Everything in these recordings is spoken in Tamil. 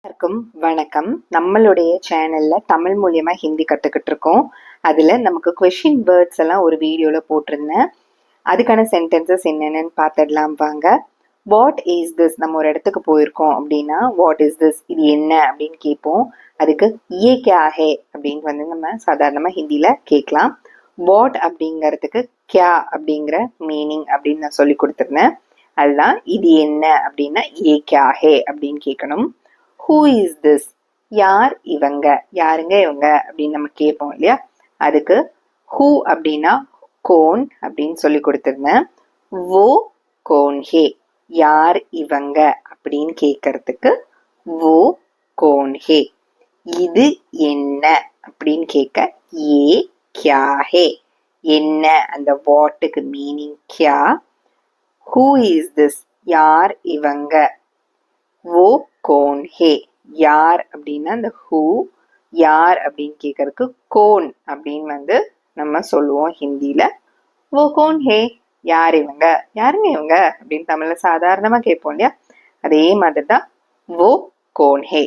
எல்லாருக்கும் வணக்கம். நம்மளுடைய சேனல்ல தமிழ் மூலியமா ஹிந்தி கத்துக்கிட்டு இருக்கோம். அதுல நமக்கு கொஸ்டின் வேர்ட்ஸ் எல்லாம் ஒரு வீடியோல போட்டிருந்தேன். அதுக்கான சென்டென்சஸ் என்னென்னு பார்த்துடலாம் வாங்க. What is this? நம்ம ஒரு இடத்துக்கு போயிருக்கோம் அப்படின்னா வாட் இஸ் திஸ், இது என்ன அப்படின்னு கேட்போம். அதுக்கு ஏ கியா ஹே அப்படின்னு நம்ம சாதாரணமா ஹிந்தியில கேட்கலாம். வாட் அப்படிங்கிறதுக்கு கியா அப்படிங்கிற மீனிங் அப்படின்னு நான் சொல்லி கொடுத்துருந்தேன். அதுதான் இது என்ன அப்படின்னா ஏ கியா ஹே அப்படின்னு கேட்கணும். Who is this? யார் இவங்க, யாருங்க இவங்க அப்படின்னு நம்ம கேட்போம் இல்லையா. அதுக்கு ஹூ அப்படின்னா கோன் அப்படின்னு சொல்லி கொடுத்துருந்தேன். வோ கோன் ஹே, யார் இவங்க அப்படின்னு கேட்கறதுக்கு வோ கோன் ஹே. இது என்ன அப்படின்னு கேட்க ஏ கியா ஹே. என்ன, அந்த வாட்டுக்கு meaning Kia. Who is this, யார் இவங்க. வோ கோன் ஹே, யார் அப்படின்னா அந்த ஹூ, யார் அப்படின்னு கேட்கறதுக்கு கோன் அப்படின்னு நம்ம சொல்லுவோம் ஹிந்தியில. வோ கோன் ஹே, யார் இவங்க, யாருங்க இவங்க அப்படின்னு தமிழ்ல சாதாரணமா கேட்போம் இல்லையா. அதே மாதிரி தான் வோ கோன் ஹே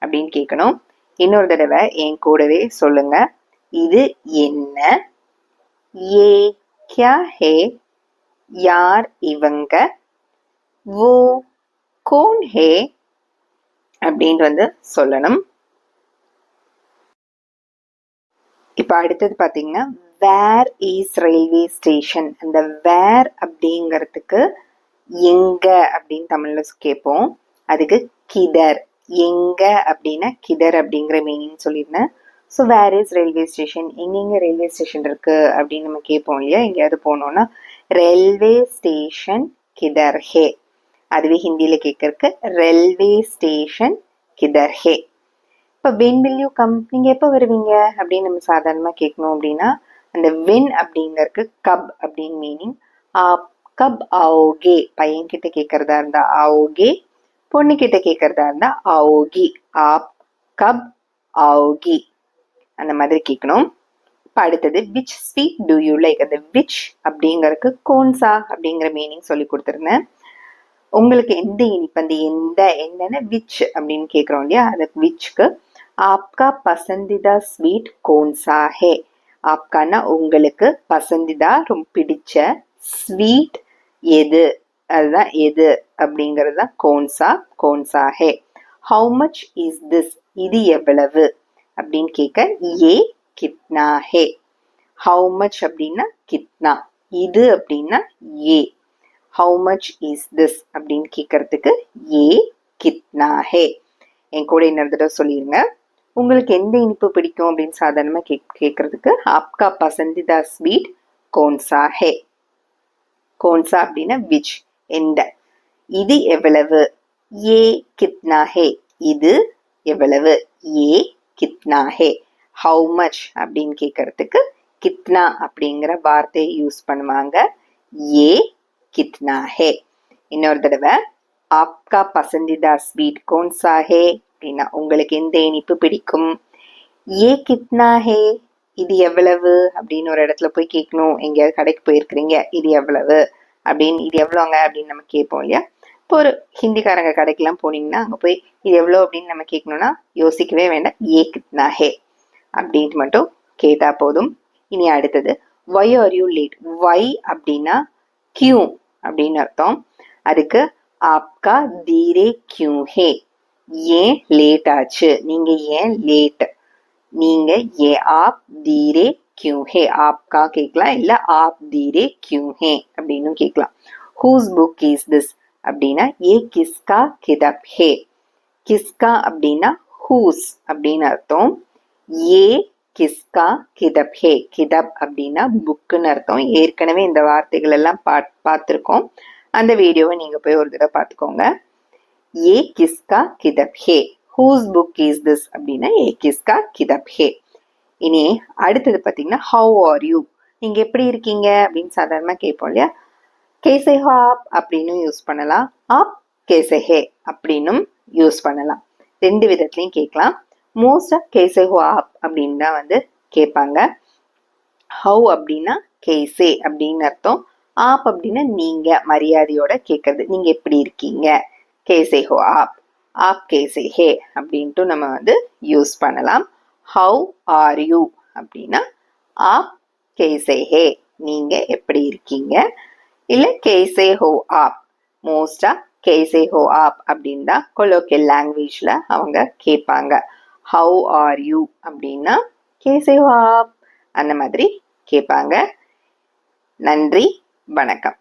அப்படின்னு கேட்கணும். இன்னொரு தடவை என் கூடவே சொல்லுங்க. இது என்ன, ஏ கியா ஹே, யார் இவங்க, வோ கோன் ஹே அப்படின்னு சொல்லணும். இப்ப அடுத்தது பாத்தீங்கன்னா வேர் இஸ் ரயில்வே ஸ்டேஷன். அந்த வேர் அப்படிங்கிறதுக்கு எங்க அப்படின்னு தமிழ்ல கேட்போம். அதுக்கு கிதர். எங்க அப்படின்னா கிதர் அப்படிங்கிற மீனிங் சொல்லியிருந்தேன். So where is railway station, எங்கெங்க ரயில்வே ஸ்டேஷன் இருக்கு அப்படின்னு நம்ம கேட்போம் இல்லையா. எங்கேயாவது போனோம்னா ரயில்வே ஸ்டேஷன் கிதர் ஹே. அதுவே ஹிந்தியில கேட்கறதுக்கு ரயில்வே ஸ்டேஷன் கிதர் ஹே. இப்போ வென் வில் யூ கம், நீங்க எப்போ வருவீங்க அப்படின்னு நம்ம சாதாரணமா கேட்கணும். அப்படின்னா அந்த வென் அப்படிங்கறதுக்கு கப் அப்படின்னு மீனிங். ஆப் கப் ஆஓகே, பையன் கிட்ட கேட்கறதா இருந்தா ஆஓகே, பொண்ணு கிட்ட கேட்கறதா இருந்தா ஆஓகி. ஆப் கப் ஆஓகி அந்த மாதிரி கேட்கணும். இப்போ அடுத்தது which sweet do you like. அந்த விச் அப்படிங்கறதுக்கு கோன்சா அப்படிங்கிற மீனிங் சொல்லி கொடுத்துருந்தேன். உங்களுக்கு எந்த இனிப்பு, அந்த எந்த என்னன்னு விச் அப்படின்னு கேட்குறோம் இல்லையா. அதுக்கு விச்க்கு ஆப்கா பசந்திதா ஸ்வீட் கோன்சா ஹே. ஆப்கானா உங்களுக்கு, பசந்திதா ரொம்ப பிடிச்ச, ஸ்வீட் எது, அதுதான் எது அப்படிங்கிறது தான் கோன்சா, கோன்சா ஹே. ஹவு மச் இஸ் திஸ், இது எவ்வளவு அப்படின்னு கேட்க ஏ கிட்னா ஹே. ஹவு மச் அப்படின்னா கிட்னா, இது அப்படின்னா ஏ. ஹவு மச் இஸ் திஸ் அப்படின்னு கேட்கறதுக்கு ஏ கிட்னா ஹே. என் கூட இன்னொரு தடவை சொல்லிருங்க. உங்களுக்கு எந்த இனிப்பு பிடிக்கும் அப்படின்னு சாதாரணமா கேட்கறதுக்கு ஆப்கா பசந்திதா ஸ்வீட் கோன்சா ஹே. கோன்சா அப்படின்னா விச், எந்த. இது எவ்வளவு, ஏ கிட்னா ஹே, இது எவ்வளவு, ஏ கிட்னா ஹே. ஹவு மச் அப்படின்னு கேட்கறதுக்கு கிட்னா அப்படிங்கிற வார்த்தையை யூஸ் பண்ணுவாங்க. ஏ கிட்னா ஹே. இன்னொரு தடவை ஆப்கா பசந்திதா ஸ்வீட் கோன்சா ஹே அப்படின்னா உங்களுக்கு எந்த இனிப்பு பிடிக்கும். ஏ கிட்னா ஹே, இது எவ்வளவு அப்படின்னு ஒரு இடத்துல போய் கேட்கணும். எங்கேயாவது கடைக்கு போயிருக்கிறீங்க, இது எவ்வளவு அப்படின்னு, இது எவ்வளோங்க அப்படின்னு நம்ம கேட்போம் இல்லையா. இப்போ ஒரு ஹிந்திக்காரங்க கடைக்கெல்லாம் போனீங்கன்னா அங்கே போய் இது எவ்வளோ அப்படின்னு நம்ம கேட்கணும்னா யோசிக்கவே வேண்டாம், ஏ கிட்னா ஹே அப்படின்ட்டு மட்டும் கேட்டா போதும். இனி அடுத்தது வை ஆர் யூ லேட். வை அப்படின்னா கியூ அப்படின்னு அர்த்தம். அதுக்கு ஆப்கா தீரே கியூ ஹே, ஏன் லேட் ஆச்சு, நீங்க ஏன் லேட், நீங்க ஏன் ஆப் தீரே கியூ ஹே. ஆப்கா கேட்கலாம், இல்ல ஆப் தீரே கியூ ஹே அப்படின்னு கேட்கலாம். ஹூஸ் புக் இஸ் திஸ் அப்படின்னா ஏ கிஸ்கா கிதப் ஹே. கிஸ்கா அப்படின்னா ஹூஸ் அப்படின்னு அர்த்தம். ஏ கிஸ்கா கிதப் ஹே. கிதப் அப்படின்னா புக்குன்னு அர்த்தம். ஏற்கனவே இந்த வார்த்தைகள் எல்லாம் பார்த்துருக்கோம். அந்த வீடியோவை நீங்க போய் ஒரு தடவை பார்த்துக்கோங்க. ஏ கிஸ்கா கிதப் ஹே. ஹூஸ் புக் இஸ் திஸ் அப்படின்னா ஏ கிஸ்கா கிதப் ஹே. இனி அடுத்தது பார்த்தீங்கன்னா ஹவ் ஆர் யூ, நீங்க எப்படி இருக்கீங்க அப்படின்னு சாதாரணமா கேட்போம் இல்லையா. கேசே ஹோ ஆப் அப்படின்னு யூஸ் பண்ணலாம். ஆப் கேசே ஹே அப்படின்னும் யூஸ் பண்ணலாம். ரெண்டு விதத்துலையும் கேட்கலாம். மோஸ்டா கேசே ஹோ ஆப் அப்படின்னு தான் கேட்பாங்க. ஹவ் அப்படின்னா கேசே அப்படின்னு அர்த்தம். ஆப் அப்படின்னா நீங்க, மரியாதையோட கேட்கறது, நீங்க எப்படி இருக்கீங்க, கேசே ஹோ ஆப். ஆப் கேசே ஹே அப்படின்ட்டு நம்ம வந்து யூஸ் பண்ணலாம். ஹவு ஆர் யூ அப்படின்னா ஆப் கேசே ஹே, நீங்க எப்படி இருக்கீங்க. இல்லை கேசே ஹோ ஆப், மோஸ்டா கேசே ஹோ ஆப் அப்படின்னு தான் கொலோக்கியல் லாங்குவேஜ்ல அவங்க கேட்பாங்க. ஹவு ஆர் யூ அப்படின்னா கேசே ஹோ ஆப் அந்த மாதிரி கேட்பாங்க. நன்றி, வணக்கம்.